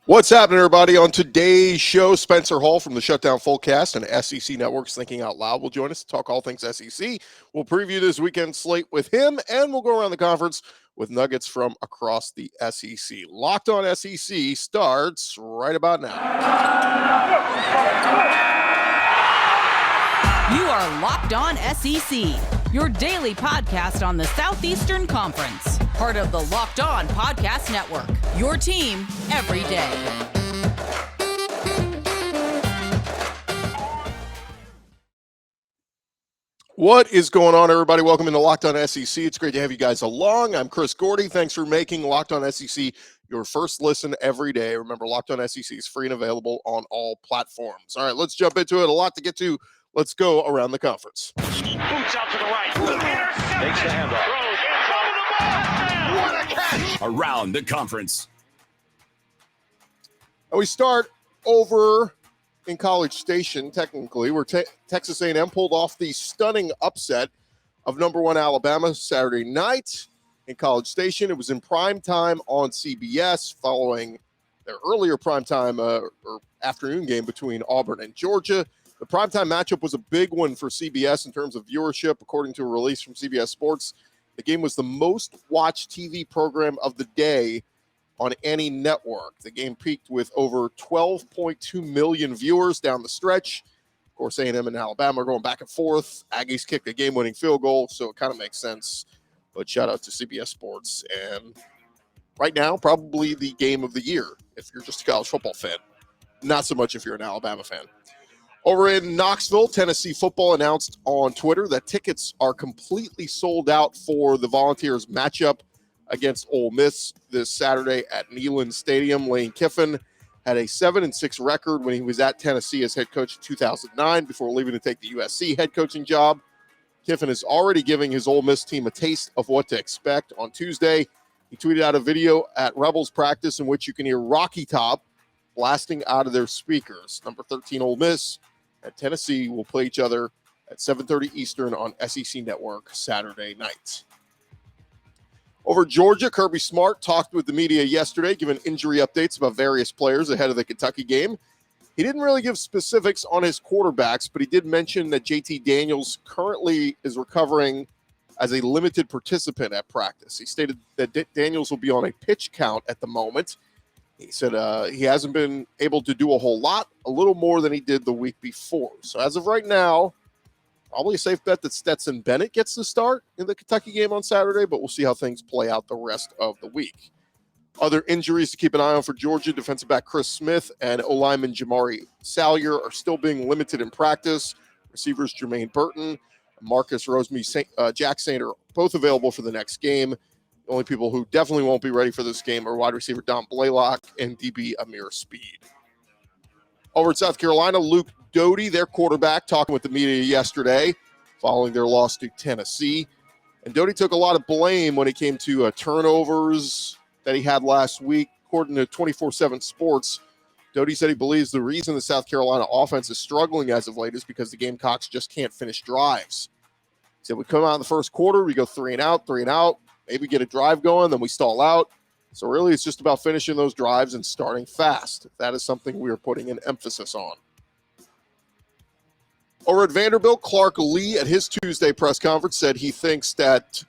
What's happening, everybody? On today's show, Spencer Hall from the Shutdown Fullcast and SEC Network's Thinking Out Loud will join us to talk all things SEC. We'll preview this weekend slate with him, and we'll go around the conference with nuggets from across the SEC. Locked on SEC starts right about now. You are Locked on SEC, your daily podcast on the Southeastern Conference. Part of the Locked On Podcast Network, your team every day. What is going on, everybody? Welcome into Locked on SEC. It's great to have you guys along. I'm Chris Gordy. Thanks for making Locked on SEC your first listen every day. Remember, Locked on SEC is free and available on all platforms. All right, let's jump into it. A lot to get to. Let's go around the conference. Boots out to the right. Takes the handoff. What a catch! Around the conference. And we start over in College Station, technically, where Texas A&M pulled off the stunning upset of number one Alabama Saturday night in College Station. It was in prime time on CBS following their earlier primetime or afternoon game between Auburn and Georgia. The primetime matchup was a big one for CBS in terms of viewership. According to a release from CBS Sports, the game was the most watched TV program of the day on any network. The game peaked with over 12.2 million viewers down the stretch. Of course, A&M and Alabama are going back and forth. Aggies kicked a game-winning field goal, so it kind of makes sense. But shout out to CBS Sports. And right now, probably the game of the year if you're just a college football fan. Not so much if you're an Alabama fan. Over in Knoxville, Tennessee football announced on Twitter that tickets are completely sold out for the Volunteers matchup against Ole Miss this Saturday at Neyland Stadium. Lane Kiffin had a 7-6 record when he was at Tennessee as head coach in 2009 before leaving to take the USC head coaching job. Kiffin is already giving his Ole Miss team a taste of what to expect. On Tuesday, he tweeted out a video at Rebels practice in which you can hear Rocky Top blasting out of their speakers. Number 13 Ole Miss and Tennessee will play each other at 7:30 Eastern on SEC Network Saturday night. Over Georgia, Kirby Smart talked with the media yesterday, giving injury updates about various players ahead of the Kentucky game. He didn't really give specifics on his quarterbacks, but he did mention that JT Daniels currently is recovering as a limited participant at practice. He stated that Daniels will be on a pitch count at the moment. He said he hasn't been able to do a whole lot, a little more than he did the week before. So as of right now, probably a safe bet that Stetson Bennett gets the start in the Kentucky game on Saturday, but we'll see how things play out the rest of the week. Other injuries to keep an eye on for Georgia, defensive back Chris Smith and O-lineman Jamari Salyer are still being limited in practice. Receivers Jermaine Burton and Marcus Jackson are both available for the next game. The only people who definitely won't be ready for this game are wide receiver Don Blaylock and DB Amir Speed. Over at South Carolina, Luke Doty, their quarterback, talking with the media yesterday following their loss to Tennessee. And Doty took a lot of blame when it came to turnovers that he had last week. According to 24/7 Sports, Doty said he believes the reason the South Carolina offense is struggling as of late is because the Gamecocks just can't finish drives. He said, we come out in the first quarter, we go 3 and out, maybe get a drive going, then we stall out. So really it's just about finishing those drives and starting fast. That is something we are putting an emphasis on. Over at Vanderbilt, Clark Lee at his Tuesday press conference said he thinks that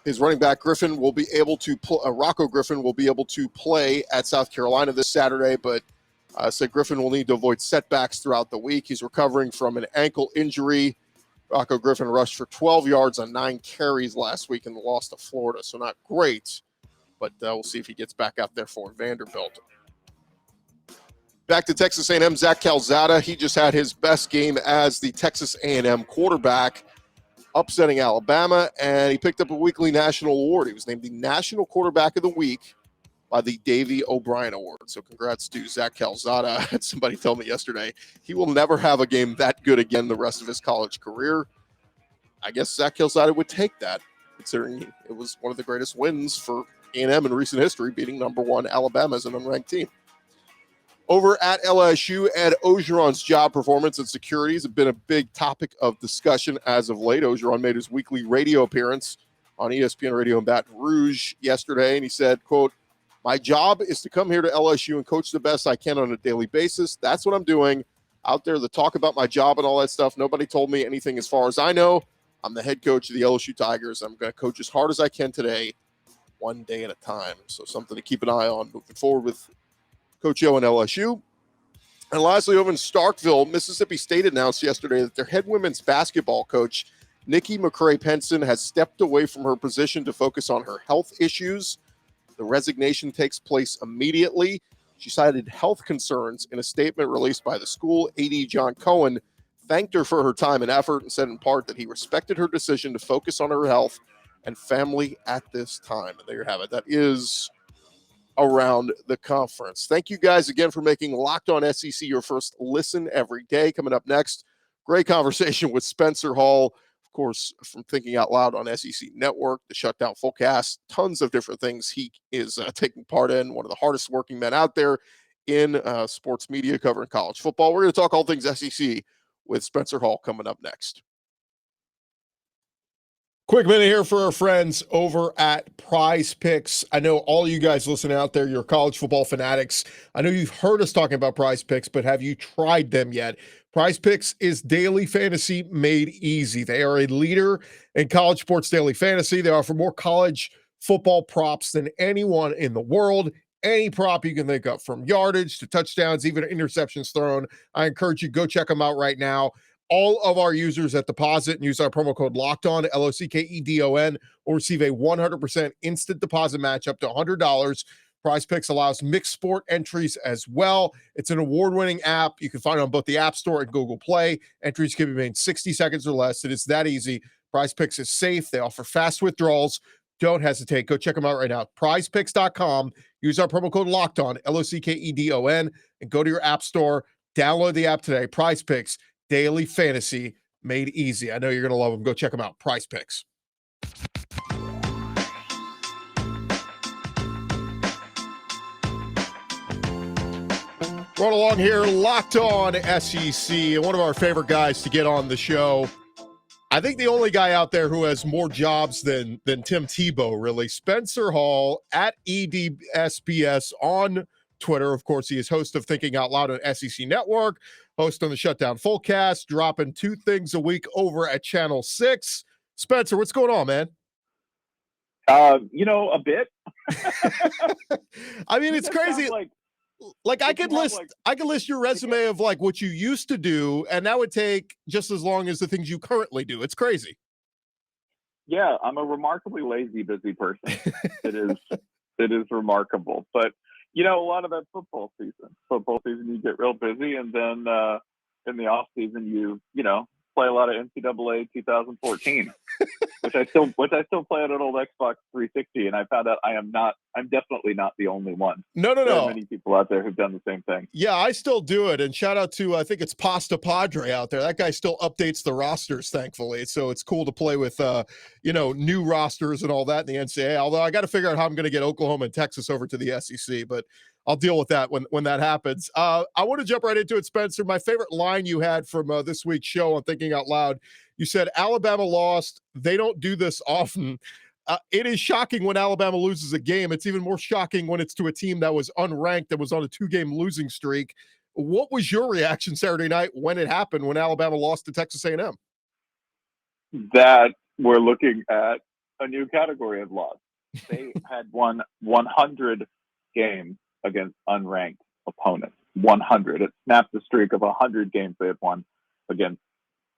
his running back Griffin will be able to Rocco Griffin will be able to play at South Carolina this Saturday, but said Griffin will need to avoid setbacks throughout the week. He's recovering from an ankle injury. Rocco Griffin rushed for 12 yards on 9 carries last week in the loss to Florida, so not great, but we'll see if he gets back out there for Vanderbilt. Back to Texas A&M, Zach Calzada. He just had his best game as the Texas A&M quarterback, upsetting Alabama, and he picked up a weekly national award. He was named the National Quarterback of the Week by the Davey O'Brien Award. So congrats to Zach Calzada. I had somebody tell me yesterday he will never have a game that good again the rest of his college career. I guess Zach Calzada would take that, considering it was one of the greatest wins for A&M in recent history, beating number one Alabama as an unranked team. Over at LSU, Ed Ogeron's job performance and securities have been a big topic of discussion as of late. Ogeron made his weekly radio appearance on ESPN Radio in Baton Rouge yesterday, and he said, quote, My job is to come here to LSU and coach the best I can on a daily basis. That's what I'm doing out there. The talk about my job and all that stuff, nobody told me anything as far as I know. I'm the head coach of the LSU Tigers. I'm going to coach as hard as I can today, one day at a time. So something to keep an eye on moving forward with Coach O and LSU. And lastly, over in Starkville, Mississippi State announced yesterday that their head women's basketball coach, Nikki McCray-Penson, has stepped away from her position to focus on her health issues. The resignation takes place immediately. She cited health concerns in a statement released by the school. AD John Cohen thanked her for her time and effort and said in part that he respected her decision to focus on her health and family at this time. And there you have it. That is around the conference. Thank you guys again for making Locked On SEC your first listen every day. Coming up next, great conversation with Spencer Hall, of course, from Thinking Out Loud on SEC Network, the Shutdown Fullcast, tons of different things he is taking part in. One of the hardest working men out there in sports media covering college football. We're going to talk all things SEC with Spencer Hall coming up next. Quick minute here for our friends over at PrizePicks. I know all you guys listening out there, you're college football fanatics. I know you've heard us talking about PrizePicks, but have you tried them yet? PrizePicks is daily fantasy made easy. They are a leader in college sports daily fantasy. They offer more college football props than anyone in the world. Any prop you can think of, from yardage to touchdowns, even interceptions thrown. I encourage you, go check them out right now. All of our users that deposit and use our promo code LOCKEDON, LOCKEDON, will receive a 100% instant deposit match up to $100. PrizePicks allows mixed sport entries as well. It's an award-winning app. You can find it on both the App Store and Google Play. Entries can be made in 60 seconds or less. It is that easy. PrizePicks is safe. They offer fast withdrawals. Don't hesitate. Go check them out right now. PrizePicks.com. Use our promo code LOCKEDON, LOCKEDON, and go to your App Store. Download the app today. PrizePicks. Daily fantasy made easy. I know you're going to love them. Go check them out. PrizePicks. Run along here, Locked On SEC, and one of our favorite guys to get on the show. I think the only guy out there who has more jobs than Tim Tebow, really. Spencer Hall at EDSBS on Twitter. Of course, he is host of Thinking Out Loud on SEC Network, host on the Shutdown Fullcast, dropping 2 things a week over at Channel 6. Spencer, what's going on, man? A bit. I mean, it's crazy. Like I could list your resume of like what you used to do, and that would take just as long as the things you currently do. It's crazy. Yeah, I'm a remarkably lazy, busy person. It is remarkable. But a lot of that football season. Football season, you get real busy, and then in the off season, you play a lot of NCAA 2014, which I still play on an old Xbox 360, and I found out I'm definitely not the only one. No. There are many people out there who've done the same thing. Yeah, I still do it, and shout out to I think it's Pasta Padre out there. That guy still updates the rosters, thankfully. So it's cool to play with new rosters and all that in the NCAA. Although I got to figure out how I'm going to get Oklahoma and Texas over to the SEC, but I'll deal with that when that happens. I want to jump right into it, Spencer. My favorite line you had from this week's show on Thinking Out Loud, you said, Alabama lost. They don't do this often. It is shocking when Alabama loses a game. It's even more shocking when it's to a team that was unranked, that was on a 2-game losing streak. What was your reaction Saturday night when it happened, when Alabama lost to Texas A&M? That we're looking at a new category of loss. They had won 100 games against unranked opponents. 100. It snapped the streak of 100 games they had won against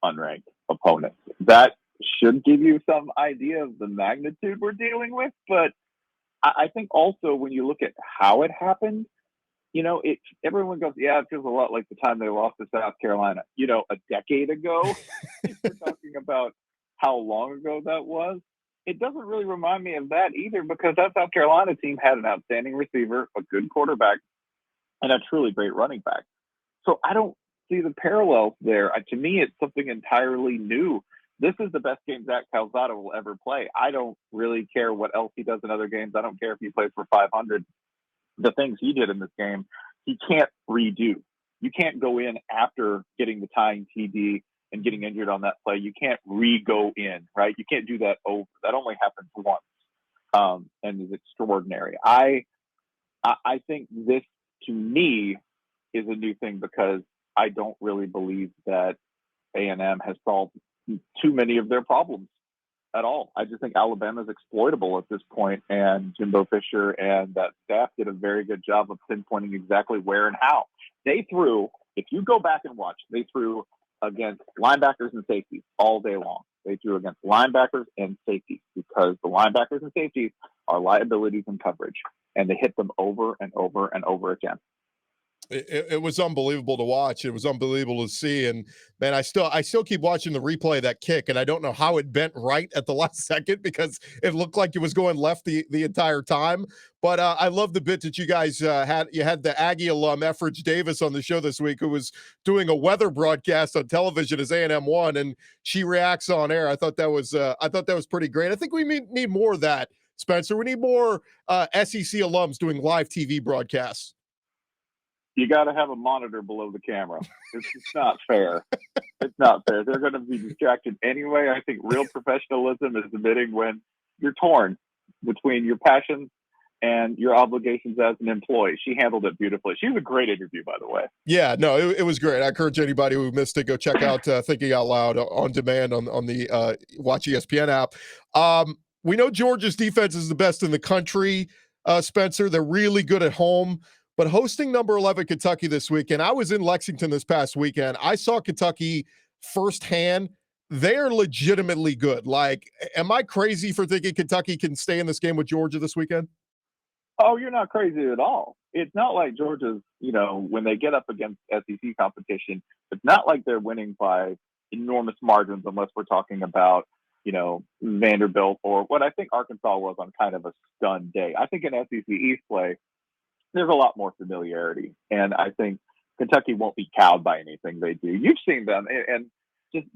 unranked opponents. That should give you some idea of the magnitude we're dealing with. But I think also when you look at how it happened, everyone goes, yeah, it feels a lot like the time they lost to South Carolina. A decade ago, we're talking about how long ago that was. It doesn't really remind me of that either, because that South Carolina team had an outstanding receiver, a good quarterback, and a truly great running back. So I don't see the parallels there. To me, it's something entirely new. This is the best game Zach Calzada will ever play. I don't really care what else he does in other games. I don't care if he plays for 500. The things he did in this game, he can't redo. You can't go in after getting the tying TD and getting injured on that play. You can't re-go in, right? You can't do that over. That only happens once, and is extraordinary. I I think this, to me, is a new thing because I don't really believe that A&M has solved too many of their problems at all. I just think Alabama's exploitable at this point, and Jimbo Fisher and that staff did a very good job of pinpointing exactly where and how. They threw, if you go back and watch, they threw against linebackers and safeties all day long. They threw against linebackers and safeties because the linebackers and safeties are liabilities in coverage, and they hit them over and over and over again. It was unbelievable to watch. It was unbelievable to see. And man, I still keep watching the replay of that kick, and I don't know how it bent right at the last second because it looked like it was going left the entire time. But I love the bit that you guys had. You had the Aggie alum Efridge Davis on the show this week, who was doing a weather broadcast on television as A&M won, and she reacts on air. I thought that was pretty great. I think we need more of that, Spencer. We need more SEC alums doing live TV broadcasts. You got to have a monitor below the camera. It's not fair. It's not fair. They're going to be distracted anyway. I think real professionalism is admitting when you're torn between your passions and your obligations as an employee. She handled it beautifully. She was a great interview, by the way. Yeah, no, it was great. I encourage anybody who missed it, go check out Thinking Out Loud on demand on the Watch ESPN app. We know Georgia's defense is the best in the country, Spencer. They're really good at home. But hosting number 11 Kentucky this weekend, I was in Lexington this past weekend. I saw Kentucky firsthand. They're legitimately good. Like, am I crazy for thinking Kentucky can stay in this game with Georgia this weekend? Oh, you're not crazy at all. It's not like Georgia's, when they get up against SEC competition, it's not like they're winning by enormous margins unless we're talking about, Vanderbilt or what I think Arkansas was on kind of a stun day. I think in SEC East play, there's a lot more familiarity, and I think Kentucky won't be cowed by anything they do. You've seen them, and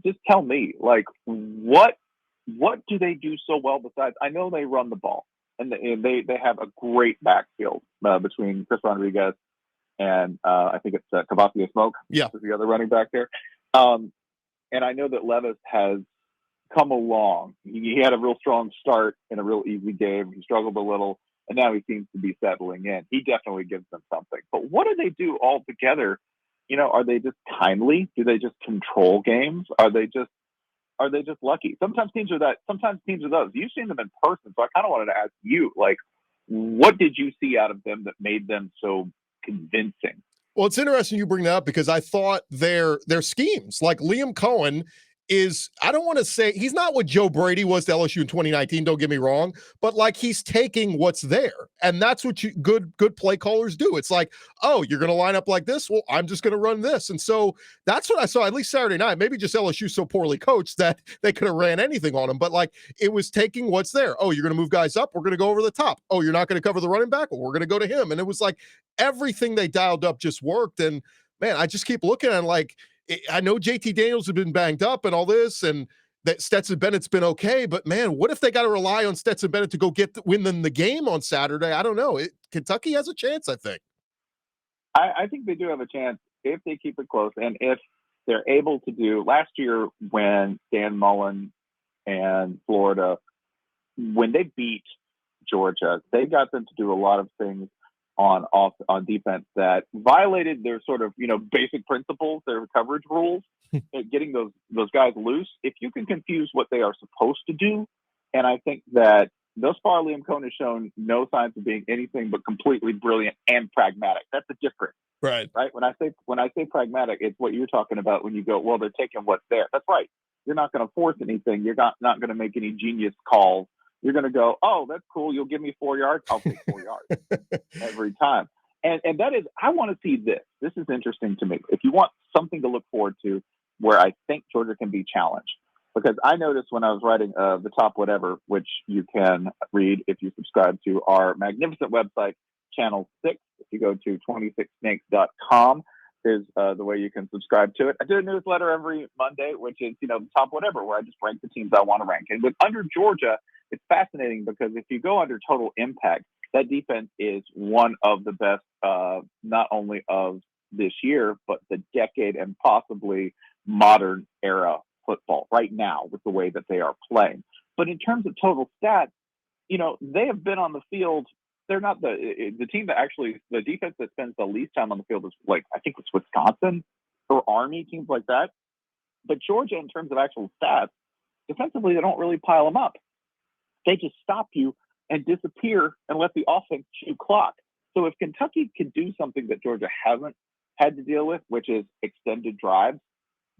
just tell me, like, what do they do so well besides? I know they run the ball, and they have a great backfield between Chris Rodriguez and I think it's Kavassia Smoke, yeah, is the other running back there. And I know that Levis has come along. He had a real strong start in a real easy game. He struggled a little. And now he seems to be settling in. He definitely gives them something. But what do they do all together? Are they just timely? Do they just control games? Are they just lucky? Sometimes teams are that. Sometimes teams are those. You've seen them in person, so I kind of wanted to ask you, like, what did you see out of them that made them so convincing? Well, it's interesting you bring that up because I thought their schemes, like Liam Cohen, is, I don't want to say he's not what Joe Brady was to LSU in 2019, don't get me wrong, but like he's taking what's there. And that's what good play callers do. It's like, oh, you're going to line up like this? Well, I'm just going to run this. And so that's what I saw, at least Saturday night. Maybe just LSU so poorly coached that they could have ran anything on him. But like, it was taking what's there. Oh, you're going to move guys up? We're going to go over the top. Oh, you're not going to cover the running back? Well, we're going to go to him. And it was like everything they dialed up just worked. And man, I just keep looking at it like, I know JT Daniels has been banged up and all this, and that Stetson Bennett's been okay, but man, what if they got to rely on Stetson Bennett to go win them the game on Saturday? I don't know. Kentucky has a chance, I think. I think they do have a chance if they keep it close, and if they're able to do. Last year when Dan Mullen and Florida, when they beat Georgia, they got them to do a lot of things on defense that violated their sort of, basic principles, their coverage rules, getting those guys loose. If you can confuse what they are supposed to do, and I think that thus far Liam Cohen has shown no signs of being anything but completely brilliant and pragmatic. That's the difference. Right. When I say pragmatic, it's what you're talking about when you go, well, they're taking what's there. That's right. You're not going to force anything. You're not going to make any genius calls. You're going to go, oh, that's cool. You'll give me 4 yards. I'll take 4 yards every time. And that is, I want to see this. This is interesting to me. If you want something to look forward to where I think Georgia can be challenged, because I noticed when I was writing the Top Whatever, which you can read if you subscribe to our magnificent website, Channel 6. If you go to 26snakes.com, is the way you can subscribe to it. I do a newsletter every Monday, which is, the Top Whatever, where I just rank the teams I want to rank. And with under Georgia, it's fascinating because if you go under total impact, that defense is one of the best, not only of this year, but the decade and possibly modern era football right now with the way that they are playing. But in terms of total stats, they have been on the field they're not the team that actually, the defense that spends the least time on the field is like, I think it's Wisconsin or Army, teams like that. But Georgia, in terms of actual stats, defensively, they don't really pile them up. They just stop you and disappear and let the offense chew clock. So if Kentucky can do something that Georgia hasn't had to deal with, which is extended drives,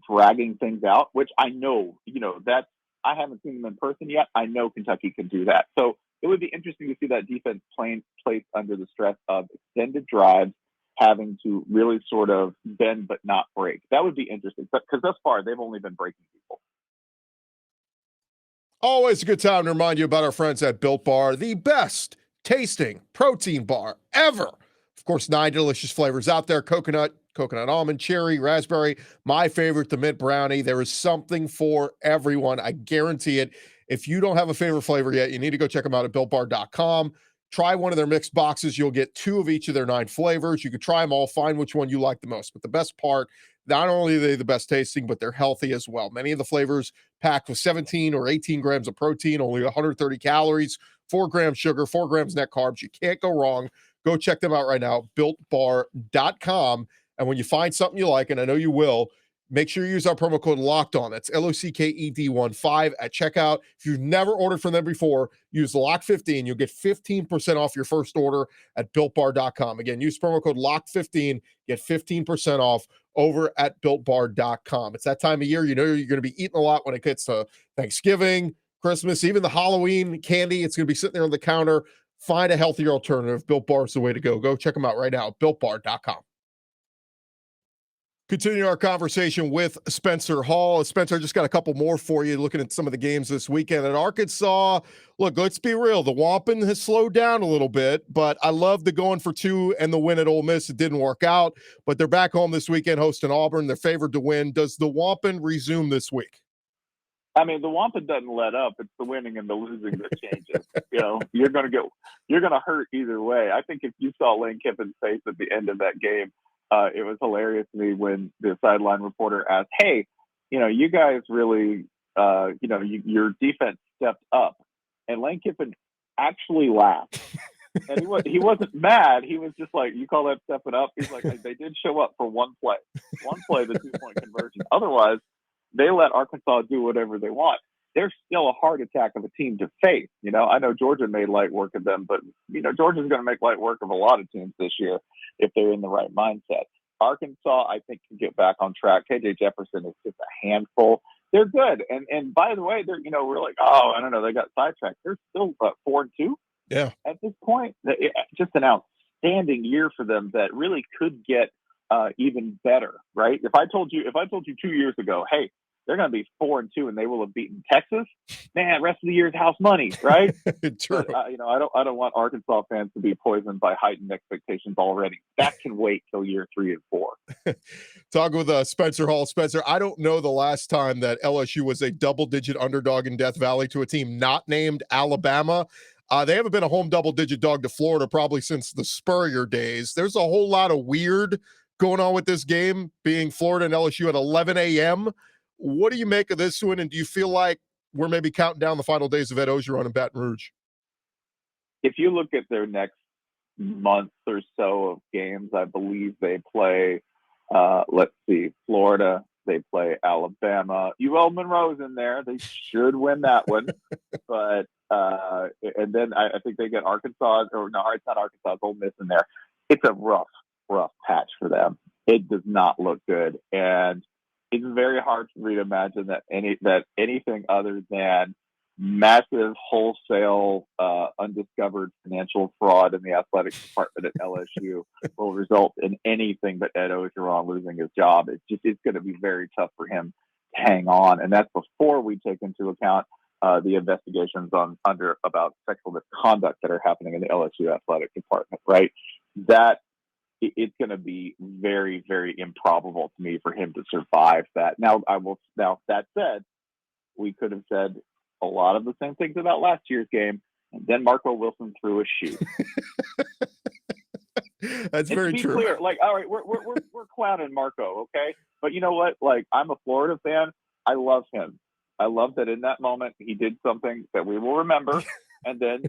dragging things out, which I know, I haven't seen them in person yet. I know Kentucky can do that. So it would be interesting to see that defense placed under the stress of extended drives, having to really sort of bend but not break. That would be interesting, because thus far they've only been breaking people. Always a good time to remind you about our friends at Built Bar, the best tasting protein bar ever. Of course, 9 delicious flavors out there: coconut almond, cherry, raspberry. My favorite, the mint brownie. There is something for everyone. I guarantee it. If you don't have a favorite flavor yet, you need to go check them out at BuiltBar.com. Try one of their mixed boxes. You'll get 2 of each of their 9 flavors. You can try them all, find which one you like the most. But the best part, not only are they the best tasting, but they're healthy as well. Many of the flavors packed with 17 or 18 grams of protein, only 130 calories, 4 grams sugar, 4 grams net carbs. You can't go wrong. Go check them out right now, BuiltBar.com. And when you find something you like, and I know you will, make sure you use our promo code LOCKEDON. That's LOCKED15 at checkout. If you've never ordered from them before, use LOCK15. You'll get 15% off your first order at BuiltBar.com. Again, use promo code LOCK15. Get 15% off over at BuiltBar.com. It's that time of year. You know you're going to be eating a lot when it gets to Thanksgiving, Christmas, even the Halloween candy. It's going to be sitting there on the counter. Find a healthier alternative. Built Bar is the way to go. Go check them out right now at BuiltBar.com. Continue our conversation with Spencer Hall. Spencer, I just got a couple more for you, looking at some of the games this weekend. At Arkansas, look, let's be real. The Wampin has slowed down a little bit, but I love the going for 2 and the win at Ole Miss. It didn't work out, but they're back home this weekend hosting Auburn. They're favored to win. Does the Wampin resume this week? I mean, the Wampin doesn't let up. It's the winning and the losing that changes. You're going to hurt either way. I think if you saw Lane Kiffin's face at the end of that game, it was hilarious to me when the sideline reporter asked, "Hey, you guys really, your defense stepped up," and Lane Kiffin actually laughed, and he wasn't mad. He was just like, "You call that stepping up?" He's like, "They did show up for one play, the 2-point conversion. Otherwise, they let Arkansas do whatever they want." They're still a heart attack of a team to face. I know Georgia made light work of them, but Georgia's going to make light work of a lot of teams this year if they're in the right mindset. Arkansas, I think, can get back on track. KJ Jefferson is just a handful. They're good, and by the way, they're we're like, oh, I don't know, they got sidetracked. They're still 4-2. Yeah. At this point, just an outstanding year for them that really could get even better. Right? If I told you 2 years ago, hey, they're going to be 4-2 and they will have beaten Texas, man, rest of the year's house money, right? True. But, I don't want Arkansas fans to be poisoned by heightened expectations already. That can wait till year 3 and 4. Talk with Spencer Hall. Spencer, I don't know the last time that LSU was a double-digit underdog in Death Valley to a team not named Alabama. They haven't been a home double-digit dog to Florida probably since the Spurrier days. There's a whole lot of weird going on with this game, being Florida and LSU at 11 a.m. What do you make of this one, and do you feel like we're maybe counting down the final days of Ed Ogeron in Baton Rouge? If you look at their next month or so of games, I believe they play, Florida, they play Alabama. UL Monroe's in there. They should win that one. But and then I think they get Arkansas, or no, it's not Arkansas, it's Ole Miss in there. It's a rough patch for them. It does not look good. And it's very hard for me to imagine that anything other than massive wholesale undiscovered financial fraud in the athletic department at LSU will result in anything but Ed Ogeron losing his job. It's going to be very tough for him to hang on, and that's before we take into account the investigations about sexual misconduct that are happening in the LSU athletic department. Right, that. It's going to be very, very improbable to me for him to survive that. Now, that said, we could have said a lot of the same things about last year's game, and then Marco Wilson threw a shoe. That's very true. Clear, all right, we're clowning Marco, okay? But you know what? I'm a Florida fan. I love him. I love that in that moment he did something that we will remember, and then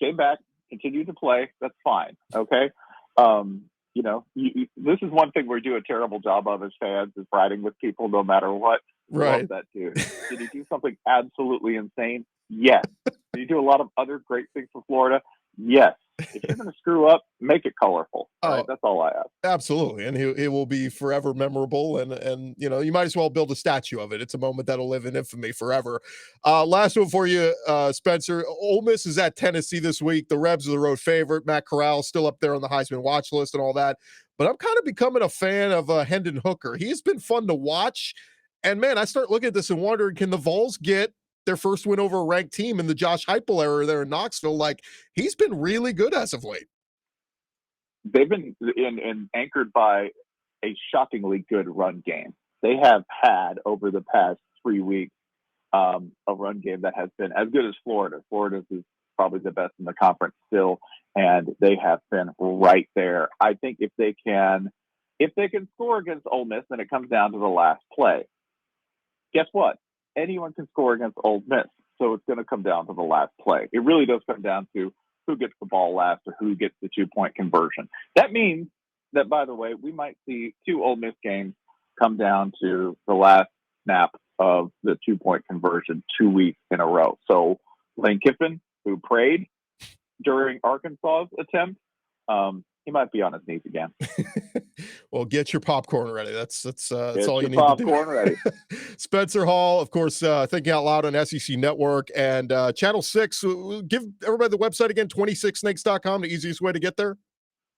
came back continue to play. That's fine. Okay. This is one thing we do a terrible job of as fans, is riding with people no matter what. Right. Love that too. Did he do something absolutely insane? Yes. Did he do a lot of other great things for Florida? Yes. If you're going to screw up, make it colorful. All right, that's all I ask. Absolutely, and it will be forever memorable, and you might as well build a statue of it. It's a moment that'll live in infamy forever. Last one for you, Spencer. Ole Miss is at Tennessee this week. The Rebs are the road favorite. Matt Corral still up there on the Heisman watch list and all that, but I'm kind of becoming a fan of Hendon Hooker. He's been fun to watch, and man, I start looking at this and wondering, can the Vols get their first win over a ranked team in the Josh Heupel era there in Knoxville? Like, he's been really good as of late. They've been anchored by a shockingly good run game. They have had, over the past 3 weeks, a run game that has been as good as Florida. Florida's is probably the best in the conference still, and they have been right there. I think if they can score against Ole Miss, then it comes down to the last play. Guess what? Anyone can score against Ole Miss, so it's going to come down to the last play. It really does come down to who gets the ball last or who gets the 2-point conversion. That means that, by the way, we might see 2 Ole Miss games come down to the last snap of the 2-point conversion 2 weeks in a row. So Lane Kiffin, who prayed during Arkansas's attempt, he might be on his knees again. Well, get your popcorn ready. That's all you need to do. Popcorn ready. Spencer Hall, of course, Thinking Out Loud on SEC Network and Channel 6. Give everybody the website again, 26snakes.com, the easiest way to get there.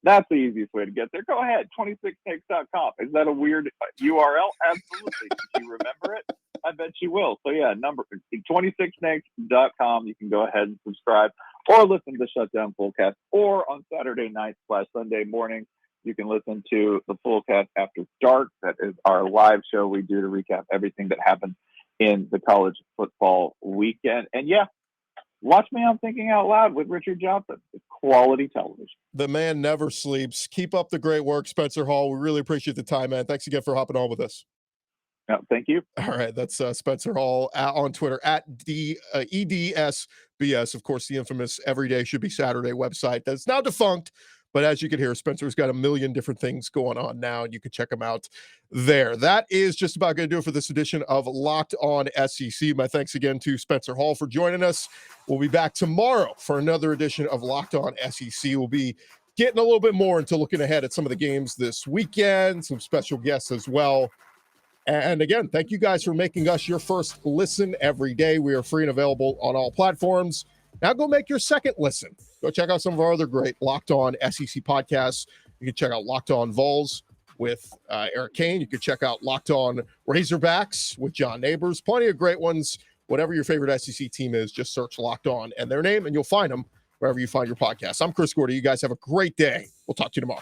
That's the easiest way to get there. Go ahead, 26snakes.com. Is that a weird URL? Absolutely. Did you remember it? I bet you will. So yeah, 26snakes.com. You can go ahead and subscribe or listen to Shutdown Fullcast, or on Saturday night / Sunday morning, you can listen to the Fullcast After Dark. That is our live show we do to recap everything that happened in the college football weekend. And yeah, watch me on Thinking Out Loud with Richard Johnson. It's quality television. The man never sleeps. Keep up the great work, Spencer Hall. We really appreciate the time, man. Thanks again for hopping on with us. No, thank you. All right, that's Spencer Hall on Twitter at EDSBS. Of course, the infamous Every Day Should Be Saturday website that's now defunct. But as you can hear, Spencer's got a million different things going on now, and you can check them out there. That is just about going to do it for this edition of Locked On SEC. My thanks again to Spencer Hall for joining us. We'll be back tomorrow for another edition of Locked On SEC. We'll be getting a little bit more into looking ahead at some of the games this weekend, some special guests as well. And again, thank you guys for making us your first listen every day. We are free and available on all platforms. Now go make your second listen. Go check out some of our other great Locked On SEC podcasts. You can check out Locked On Vols with Eric Kane. You can check out Locked On Razorbacks with John Neighbors. Plenty of great ones. Whatever your favorite SEC team is, just search Locked On and their name, and you'll find them wherever you find your podcast. I'm Chris Gordy. You guys have a great day. We'll talk to you tomorrow.